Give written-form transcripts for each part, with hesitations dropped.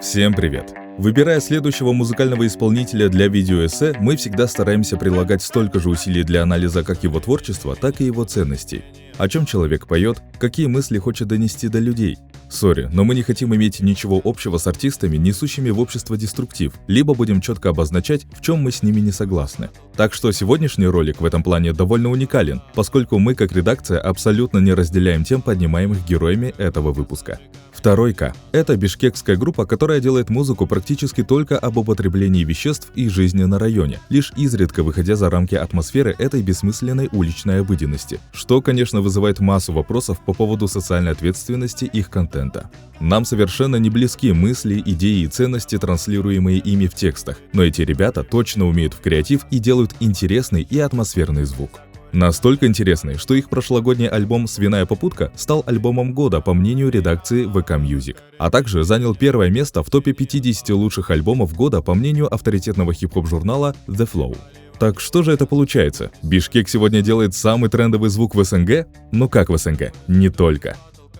Всем привет! Выбирая следующего музыкального исполнителя для видеоэссе, мы всегда стараемся прилагать столько же усилий для анализа как его творчества, так и его ценностей. О чем человек поет, какие мысли хочет донести до людей. Сори, но мы не хотим иметь ничего общего с артистами, несущими в общество деструктив, либо будем четко обозначать, в чем мы с ними не согласны. Так что сегодняшний ролик в этом плане довольно уникален, поскольку мы, как редакция, абсолютно не разделяем тем поднимаемых героями этого выпуска. Второйка – это бишкекская группа, которая делает музыку практически только об употреблении веществ и жизни на районе, лишь изредка выходя за рамки атмосферы этой бессмысленной уличной обыденности, что, конечно, вызывает массу вопросов по поводу социальной ответственности их контента. Нам совершенно не близки мысли, идеи и ценности, транслируемые ими в текстах, но эти ребята точно умеют в креатив и делают интересный и атмосферный звук. Настолько интересный, что их прошлогодний альбом «Свиная попутка» стал альбомом года по мнению редакции ВК Music, а также занял первое место в топе 50 лучших альбомов года по мнению авторитетного хип-хоп журнала The Flow. Так что же это получается? Бишкек сегодня делает самый трендовый звук в СНГ? Ну как в СНГ? Не только.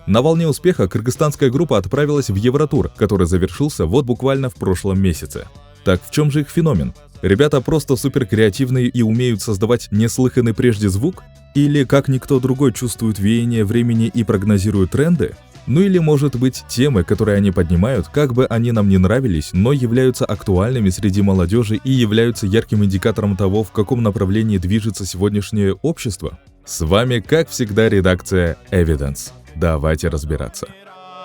На волне успеха кыргызстанская группа отправилась в Евротур, который завершился вот буквально в прошлом месяце. Так в чем же их феномен? Ребята просто супер креативные и умеют создавать неслыханный прежде звук? Или как никто другой чувствуют веяние времени и прогнозируют тренды? Ну или может быть темы, которые они поднимают, как бы они нам не нравились, но являются актуальными среди молодежи и являются ярким индикатором того, в каком направлении движется сегодняшнее общество? С вами, как всегда, редакция Evidence. Давайте разбираться.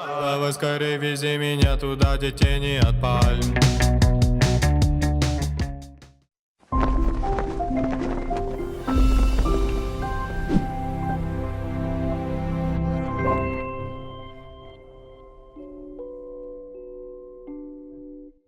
Давай скорее вези меня туда, где тени от пальм.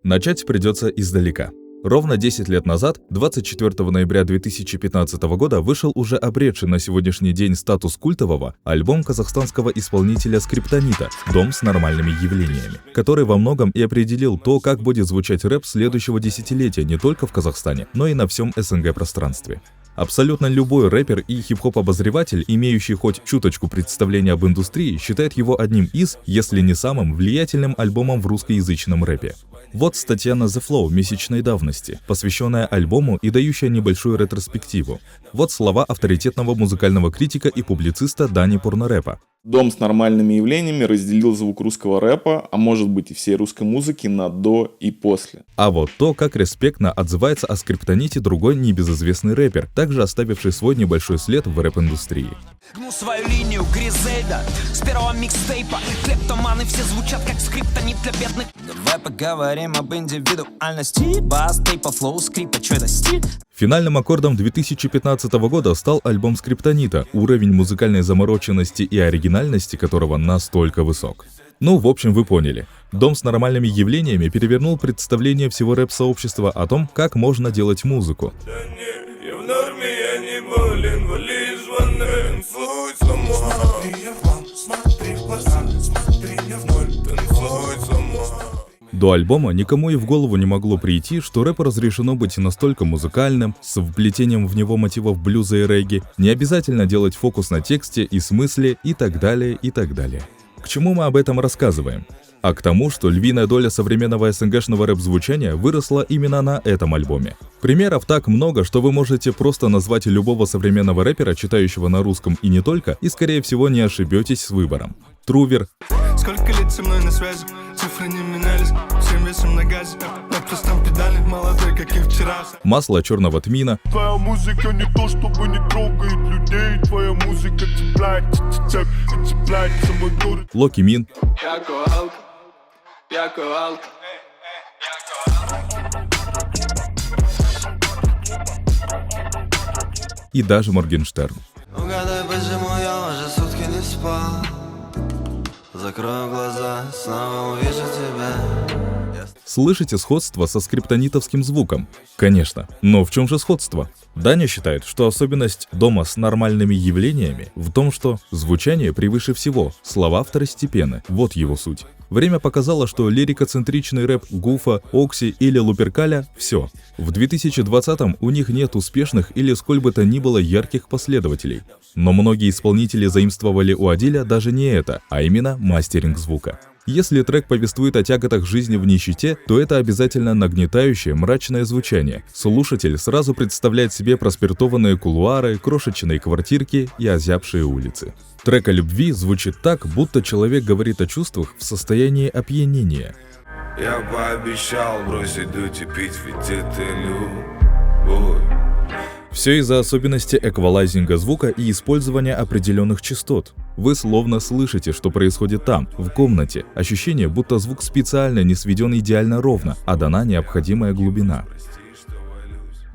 Начать придется издалека. Ровно 10 лет назад, 24 ноября 2015 года, вышел уже обретший на сегодняшний день статус культового альбом казахстанского исполнителя Скриптонита «Дом с нормальными явлениями», который во многом и определил то, как будет звучать рэп следующего десятилетия не только в Казахстане, но и на всем СНГ-пространстве. Абсолютно любой рэпер и хип-хоп-обозреватель, имеющий хоть чуточку представления об индустрии, считает его одним из, если не самым влиятельным альбомом в русскоязычном рэпе. Вот статья на The Flow месячной давности, посвященная альбому и дающая небольшую ретроспективу. Вот слова авторитетного музыкального критика и публициста Дани Порнорэпа. «Дом с нормальными явлениями» разделил звук русского рэпа, а может быть и всей русской музыки, на «до» и «после». А вот то, как респектно отзывается о Скриптоните другой небезызвестный рэпер, также оставивший свой небольшой след в рэп-индустрии. Гну свою линию Гризельда с первого микстейпа. Клептоманы все звучат как скриптонит для бедных. Давай поговорим об индивидуальности. Бас, тейпа, флоу, скрипа, что это стиль? Финальным аккордом 2015 года стал альбом Скриптонита, уровень музыкальной замороченности и оригинальности которого настолько высок. Ну, в общем, вы поняли. «Дом с нормальными явлениями» перевернул представление всего рэп-сообщества о том, как можно делать музыку. До альбома никому и в голову не могло прийти, что рэпу разрешено быть настолько музыкальным, с вплетением в него мотивов блюза и регги, не обязательно делать фокус на тексте и смысле и так далее, и так далее. К чему мы об этом рассказываем? А к тому, что львиная доля современного СНГшного рэп-звучания выросла именно на этом альбоме. Примеров так много, что вы можете просто назвать любого современного рэпера, читающего на русском и не только, и скорее всего не ошибетесь с выбором. Трувер, Сколько лет со мной на связи, цифры не менялись, всем весом на газе, на простом педали, молодой, как и вчера. Масло черного тмина, Твоя музыка не то, чтобы не трогает людей. Твоя музыка цепляет, цепляет самой горы. Локи Мин, и даже Моргенштерн. Угадай, почему я уже сутки не спал. Закрою глаза, снова увижу тебя. Слышите сходство со скриптонитовским звуком? Конечно. Но в чем же сходство? Даня считает, что особенность дома с нормальными явлениями в том, что звучание превыше всего, слова второстепенны. Вот его суть. Время показало, что лирикоцентричный рэп Гуфа, Окси или Луперкаля – все. В 2020-м у них нет успешных или сколь бы то ни было ярких последователей. Но многие исполнители заимствовали у Адиля даже не это, а именно мастеринг звука. Если трек повествует о тяготах жизни в нищете, то это обязательно нагнетающее, мрачное звучание. Слушатель сразу представляет себе проспиртованные кулуары, крошечные квартирки и озябшие улицы. Трек о любви звучит так, будто человек говорит о чувствах в состоянии опьянения. Я пообещал бросить дуть и пить, ведь это любовь. Все из-за особенности эквалайзинга звука и использования определенных частот. Вы словно слышите, что происходит там, в комнате. Ощущение, будто звук специально не сведен идеально ровно, а дана необходимая глубина.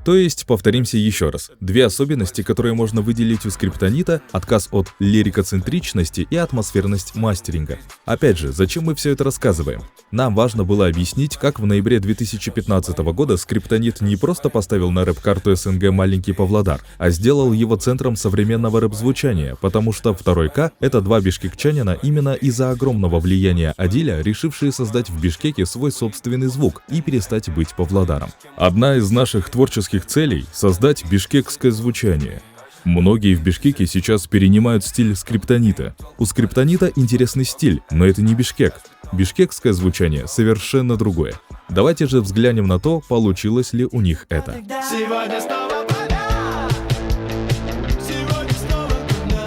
То есть, повторимся еще раз. Две особенности, которые можно выделить у скриптонита: отказ от лирикоцентричности и атмосферность мастеринга. Опять же, зачем мы все это рассказываем? Нам важно было объяснить, как в ноябре 2015 года скриптонит не просто поставил на рэп-карту СНГ маленький Павлодар, а сделал его центром современного рэп-звучания, потому что второй К — это два бишкекчанина именно из-за огромного влияния Адиля, решившие создать в Бишкеке свой собственный звук и перестать быть Павлодаром. Одна из наших творческих целей — создать бишкекское звучание. Многие в Бишкеке сейчас перенимают стиль скриптонита. У скриптонита интересный стиль, но это не Бишкек. Бишкекское звучание совершенно другое. Давайте же взглянем на то, получилось ли у них это. Сегодня снова поля. Сегодня снова поля.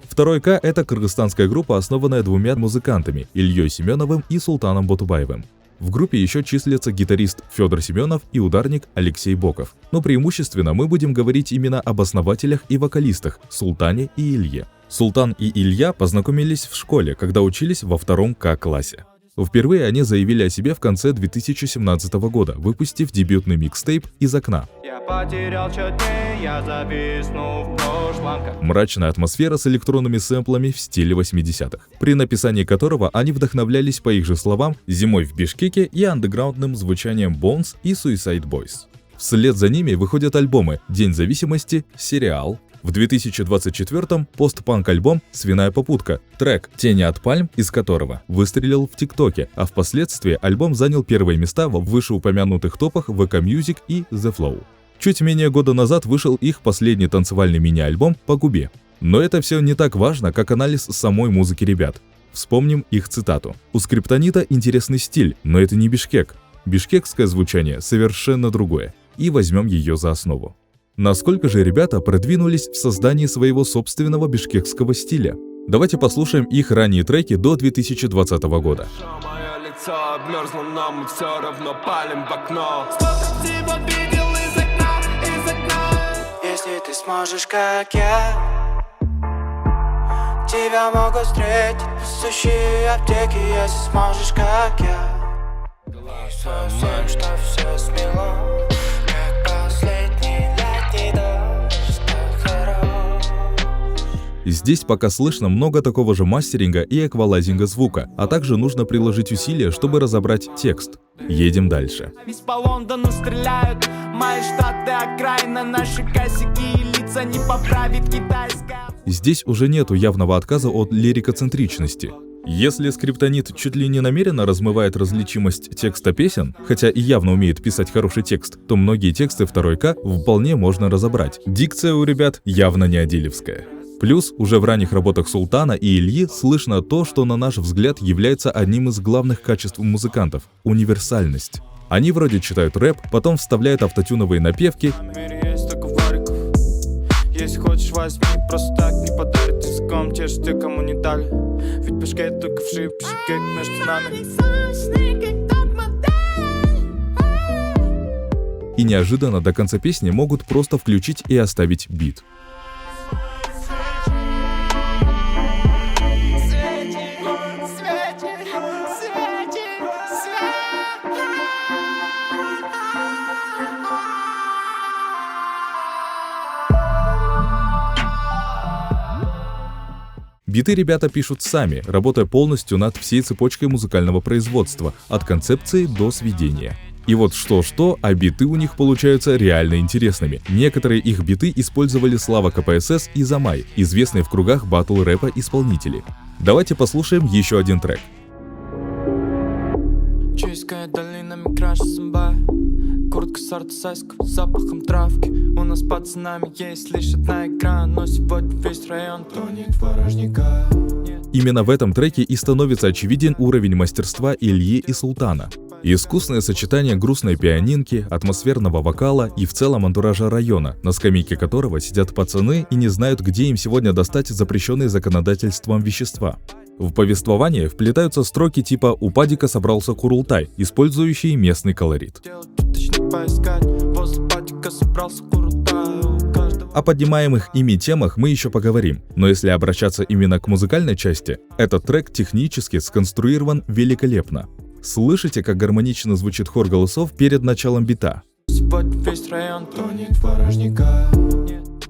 Второй К — это кыргызстанская группа, основанная двумя музыкантами — Ильей Семеновым и Султаном Ботубаевым. В группе еще числятся гитарист Федор Семенов и ударник Алексей Боков. Но преимущественно мы будем говорить именно об основателях и вокалистах Султане и Илье. Султан и Илья познакомились в школе, когда учились во втором К-классе. Впервые они заявили о себе в конце 2017 года, выпустив дебютный микстейп «Из окна». Я потерял чё дней, я зависну в прошлом. Мрачная атмосфера с электронными сэмплами в стиле 80-х, при написании которого они вдохновлялись, по их же словам, зимой в Бишкеке и андеграундным звучанием Bones и Suicide Boys. Вслед за ними выходят альбомы «День зависимости», «Сериал». В 2024-м постпанк-альбом «Свиная попутка», трек «Тени от пальм», из которого выстрелил в ТикТоке, а впоследствии альбом занял первые места в вышеупомянутых топах VK Music и The Flow. Чуть менее года назад вышел их последний танцевальный мини-альбом «По губе». Но это все не так важно, как анализ самой музыки ребят. Вспомним их цитату. «У скриптонита интересный стиль, но это не Бишкек. Бишкекское звучание совершенно другое. И возьмем ее за основу». Насколько же ребята продвинулись в создании своего собственного бишкекского стиля? Давайте послушаем их ранние треки до 2020 года. Мое лицо обмерзло, но мы все равно палим в окно. Сколько всего видел из окна, из окна. Если ты сможешь, как я, тебя могут встретить сущие аптеки. Если сможешь, как я, совсем, что все смело, как последний летний дождь, так хорош. Здесь пока слышно много такого же мастеринга и эквалайзинга звука, а также нужно приложить усилия, чтобы разобрать текст. Едем дальше. Ведь по Лондону стреляют, мои штаты окраина, наши косяки и лица не поправит китайская. Здесь уже нету явного отказа от лирикоцентричности. Если скриптонит чуть ли не намеренно размывает различимость текста песен, хотя и явно умеет писать хороший текст, то многие тексты второй К вполне можно разобрать. Дикция у ребят явно не адилевская. Плюс уже в ранних работах Султана и Ильи слышно то, что на наш взгляд является одним из главных качеств музыкантов – универсальность. Они вроде читают рэп, потом вставляют автотюновые напевки. В мире есть столько вариков. Если хочешь, возьми, просто так не подарит. Языком тешь те, кому не дали. Ведь Бишкек только вшив, Бишкек между нами. И неожиданно до конца песни могут просто включить и оставить бит. Биты ребята пишут сами, работая полностью над всей цепочкой музыкального производства, от концепции до сведения. И вот что-что, а биты у них получаются реально интересными. Некоторые их биты использовали Слава КПСС и Замай, известные в кругах батл-рэпа исполнители. Давайте послушаем еще один трек. Куртка сорта сайского с запахом травки. У нас с пацанами есть лишь одна игра, но сегодня весь район тонет в порожняках. Именно в этом треке и становится очевиден уровень мастерства Ильи и Султана. Искусное сочетание грустной пианинки, атмосферного вокала и в целом антуража района, на скамейке которого сидят пацаны и не знают, где им сегодня достать запрещенные законодательством вещества. В повествование вплетаются строки типа «У падика собрался курултай», использующие местный колорит. О поднимаемых ими темах мы еще поговорим, но если обращаться именно к музыкальной части, этот трек технически сконструирован великолепно. Слышите, как гармонично звучит хор голосов перед началом бита?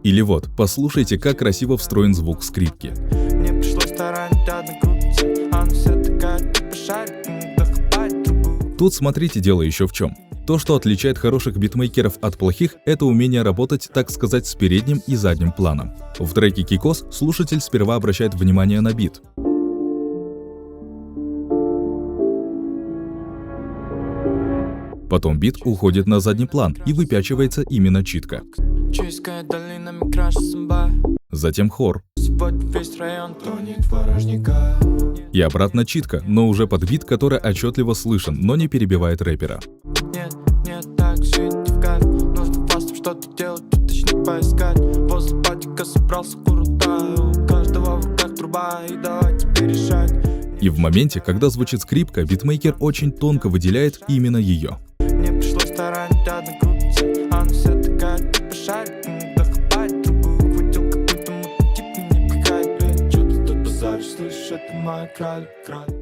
Или вот, послушайте, как красиво встроен звук скрипки. Тут смотрите, дело еще в чем. То, что отличает хороших битмейкеров от плохих, это умение работать, так сказать, с передним и задним планом. В треке «Кикос» слушатель сперва обращает внимание на бит. Потом бит уходит на задний план и выпячивается именно читка. Затем хор. И обратно читка, но уже под бит, который отчетливо слышен, но не перебивает рэпера. И в моменте, когда звучит скрипка, битмейкер очень тонко выделяет именно ее.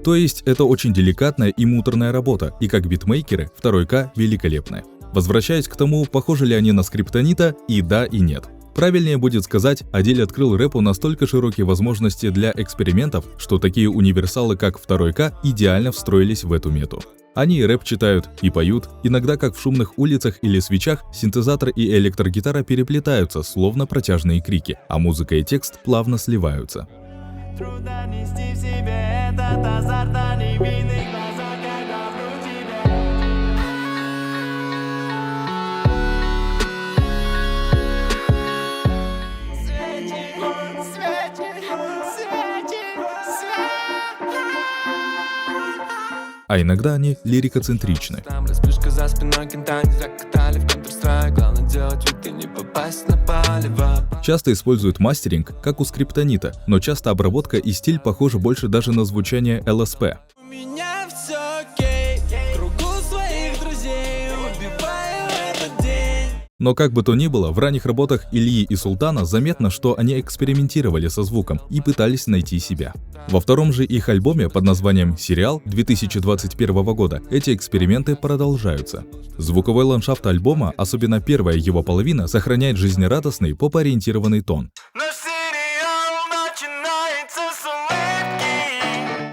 То есть это очень деликатная и муторная работа, и как битмейкеры, 2К великолепная. Возвращаясь к тому, похожи ли они на скриптонита, и да, и нет. Правильнее будет сказать, Адиль открыл рэпу настолько широкие возможности для экспериментов, что такие универсалы, как 2К, идеально встроились в эту мету. Они и рэп читают, и поют, иногда как в шумных улицах или свечах синтезатор и электрогитара переплетаются, словно протяжные крики, а музыка и текст плавно сливаются. Трудно нести в себе этот азарт, а невинный глаза, когда вру тебе. А иногда они лирикоцентричны. Часто используют мастеринг, как у скриптонита, но часто обработка и стиль похожи больше даже на звучание ЛСП. Но как бы то ни было, в ранних работах Ильи и Султана заметно, что они экспериментировали со звуком и пытались найти себя. Во втором же их альбоме под названием «Сериал» 2021 года эти эксперименты продолжаются. Звуковой ландшафт альбома, особенно первая его половина, сохраняет жизнерадостный поп-ориентированный тон.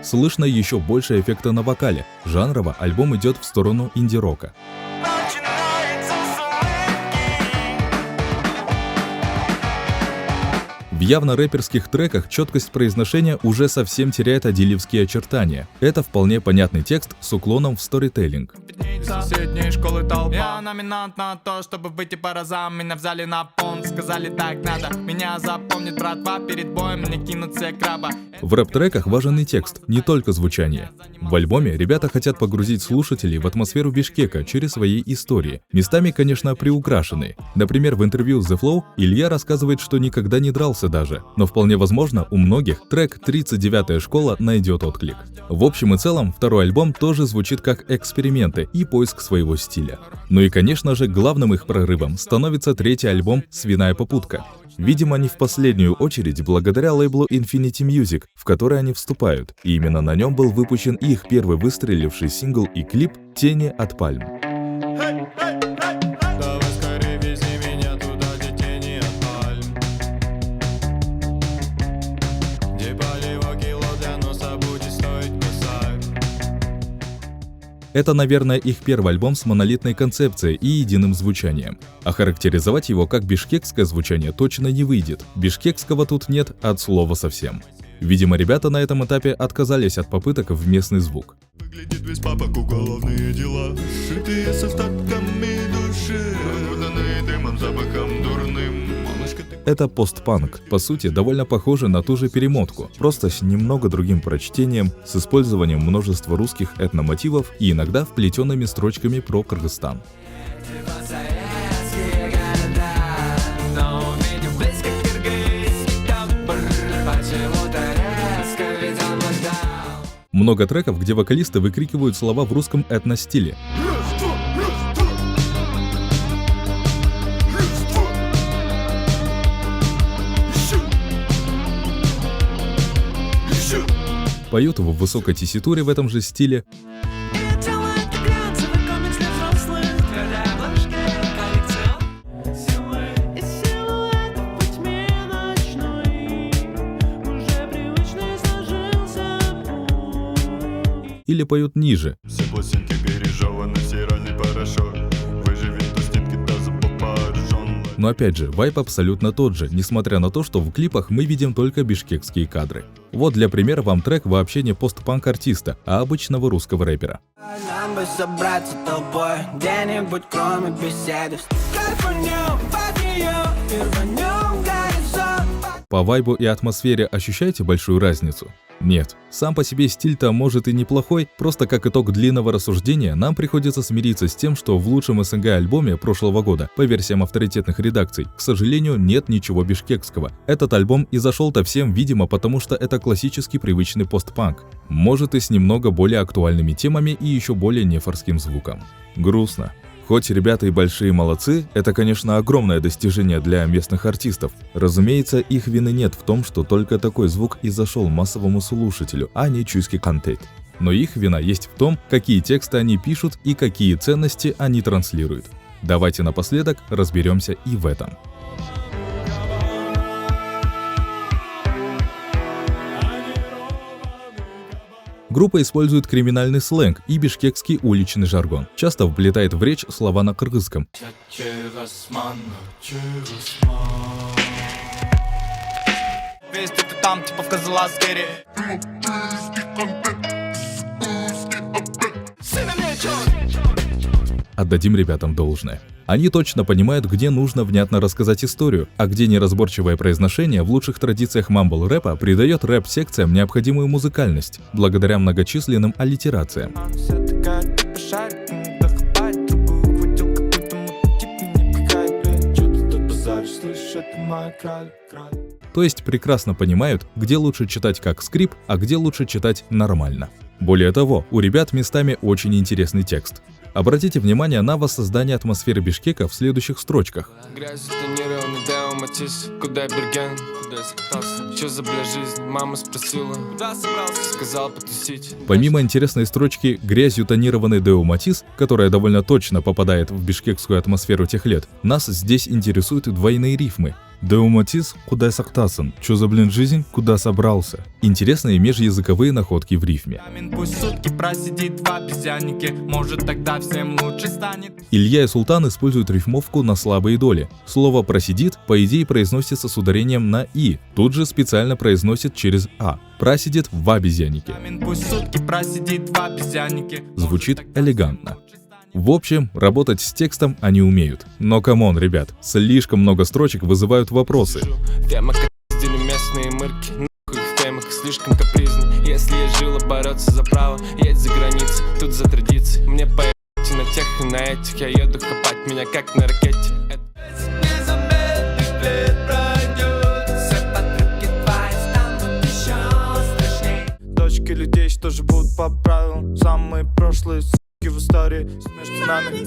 Слышно еще больше эффекта на вокале. Жанрово альбом идет в сторону инди-рока. В явно рэперских треках четкость произношения уже совсем теряет адилевские очертания. Это вполне понятный текст с уклоном в сторителлинг. Соседней школы толпа. Я номинант на то, чтобы выйти по разам. Меня взяли на понт, сказали так надо. Меня запомнит братва, перед боем мне кинутся краба. В рэп-треках важен и текст, не только звучание. В альбоме ребята хотят погрузить слушателей в атмосферу Бишкека через свои истории. Местами, конечно, приукрашенные. Например, в интервью The Flow Илья рассказывает, что никогда не дрался даже. Но вполне возможно, у многих трек «39-я школа» найдет отклик. В общем и целом, второй альбом тоже звучит как эксперименты и поиск своего стиля. Ну и, конечно же, главным их прорывом становится третий альбом «Свиная попутка». Видимо, не в последнюю очередь благодаря лейблу Infinity Music, в который они вступают, и именно на нем был выпущен их первый выстреливший сингл и клип «Тени от пальм». Это, наверное, их первый альбом с монолитной концепцией и единым звучанием. Охарактеризовать его как бишкекское звучание точно не выйдет. Бишкекского тут нет от слова совсем. Видимо, ребята на этом этапе отказались от попыток в местный звук. Выглядит весь папок, уголовные дела, шитые с остатками душ. Окутанные дымом, запахом дурным. Это постпанк, по сути, довольно похоже на ту же перемотку, просто с немного другим прочтением, с использованием множества русских этномотивов и иногда вплетенными строчками про Кыргызстан. Много треков, где вокалисты выкрикивают слова в русском этностиле. Поют в высокой тесситуре в этом же стиле. Или поют ниже. Все пластинки пережеваны, стиральный порошок. Выживет пластинки до зубов поражен. Но опять же, вайб абсолютно тот же, несмотря на то, что в клипах мы видим только бишкекские кадры. Вот для примера вам трек вообще не постпанк артиста, а обычного русского рэпера. Нам бы собраться толпой где-нибудь кроме беседы. Кайфанем, подъем и рванем горизонт. По вайбу и атмосфере ощущаете большую разницу? Нет. Сам по себе стиль-то может и неплохой, просто как итог длинного рассуждения нам приходится смириться с тем, что в лучшем СНГ альбоме прошлого года, по версиям авторитетных редакций, к сожалению, нет ничего бишкекского. Этот альбом и зашел-то всем, видимо, потому что это классический привычный постпанк. Может и с немного более актуальными темами и еще более нефорским звуком. Грустно. Хоть ребята и большие молодцы, это, конечно, огромное достижение для местных артистов. Разумеется, их вины нет в том, что только такой звук и зашел массовому слушателю, а не чуйский контент. Но их вина есть в том, какие тексты они пишут и какие ценности они транслируют. Давайте напоследок разберемся и в этом. Группа использует криминальный сленг и бишкекский уличный жаргон. Часто вплетает в речь слова на кыргызском. Отдадим ребятам должное. Они точно понимают, где нужно внятно рассказать историю, а где неразборчивое произношение в лучших традициях мамбл-рэпа придает рэп-секциям необходимую музыкальность, благодаря многочисленным аллитерациям. То есть прекрасно понимают, где лучше читать как скрип, а где лучше читать нормально. Более того, у ребят местами очень интересный текст. Обратите внимание на воссоздание атмосферы Бишкека в следующих строчках. Помимо интересной строчки «Грязью тонированный Део Матис», которая довольно точно попадает в бишкекскую атмосферу тех лет, нас здесь интересуют двойные рифмы. Део Матис, куда сактасан, чё за блин жизнь, куда собрался. Интересные межязыковые находки в рифме. Илья и Султан используют рифмовку на слабые доли. Слово «просидит» по идее произносится с ударением на «и», тут же специально произносит через «а». «Просидит в обезьяннике». Звучит элегантно. В общем, работать с текстом они умеют. Но камон, ребят, слишком много строчек вызывают вопросы. Слишком капризный. Если я жила бороться за право, едь за границей, тут за традиции. Мне поебать на тех и на этих, я еду хапать меня как на ракете. Дочки людей, что живут по правилам, самые прошлые суки в истории между нами.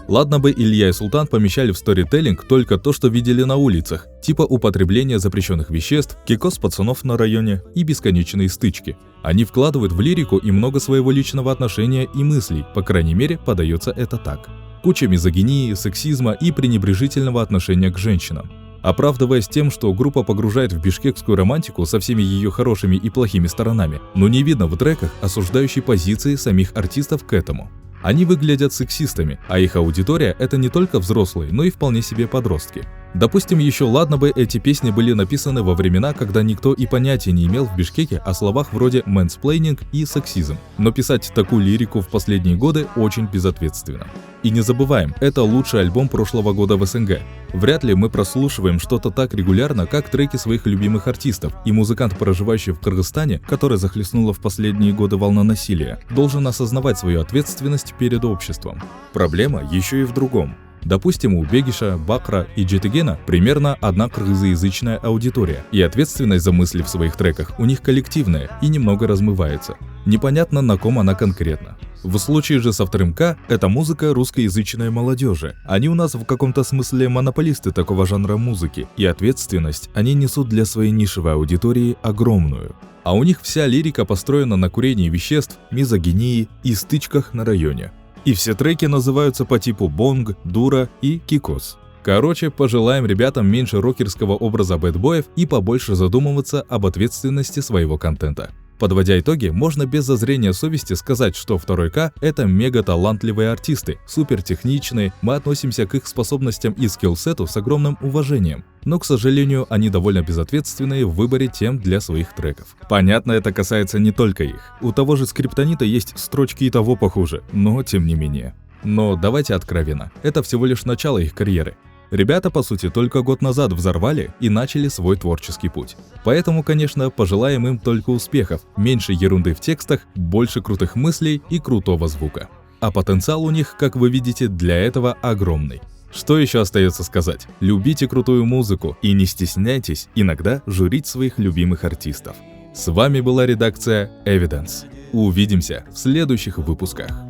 Ладно бы Илья и Султан помещали в сторителлинг только то, что видели на улицах, типа употребления запрещенных веществ, кикос пацанов на районе и бесконечные стычки. Они вкладывают в лирику и много своего личного отношения и мыслей, по крайней мере, подается это так. Куча мизогинии, сексизма и пренебрежительного отношения к женщинам. Оправдываясь тем, что группа погружает в бишкекскую романтику со всеми ее хорошими и плохими сторонами, но не видно в треках осуждающей позиции самих артистов к этому. Они выглядят сексистами, а их аудитория — это не только взрослые, но и вполне себе подростки. Допустим, еще ладно бы эти песни были написаны во времена, когда никто и понятия не имел в Бишкеке о словах вроде «мэнсплейнинг» и «сексизм». Но писать такую лирику в последние годы очень безответственно. И не забываем, это лучший альбом прошлого года в СНГ. Вряд ли мы прослушиваем что-то так регулярно, как треки своих любимых артистов, и музыкант, проживающий в Кыргызстане, который захлестнула в последние годы волна насилия, должен осознавать свою ответственность перед обществом. Проблема еще и в другом. Допустим, у Бегиша, Бакра и Джетигена примерно одна кыргызоязычная аудитория, и ответственность за мысли в своих треках у них коллективная и немного размывается. Непонятно, на ком она конкретно. В случае же со вторым К, это музыка русскоязычной молодежи. Они у нас в каком-то смысле монополисты такого жанра музыки, и ответственность они несут для своей нишевой аудитории огромную. А у них вся лирика построена на курении веществ, мизогинии и стычках на районе. И все треки называются по типу бонг, дура и кикос. Короче, пожелаем ребятам меньше рокерского образа бэдбоев и побольше задумываться об ответственности своего контента. Подводя итоги, можно без зазрения совести сказать, что второй К — это мега талантливые артисты, супер техничные, мы относимся к их способностям и скиллсету с огромным уважением. Но, к сожалению, они довольно безответственные в выборе тем для своих треков. Понятно, это касается не только их. У того же Скриптонита есть строчки и того похуже, но тем не менее. Но давайте откровенно, это всего лишь начало их карьеры. Ребята, по сути, только год назад взорвали и начали свой творческий путь. Поэтому, конечно, пожелаем им только успехов, меньше ерунды в текстах, больше крутых мыслей и крутого звука. А потенциал у них, как вы видите, для этого огромный. Что еще остается сказать? Любите крутую музыку и не стесняйтесь иногда журить своих любимых артистов. С вами была редакция Evidence. Увидимся в следующих выпусках.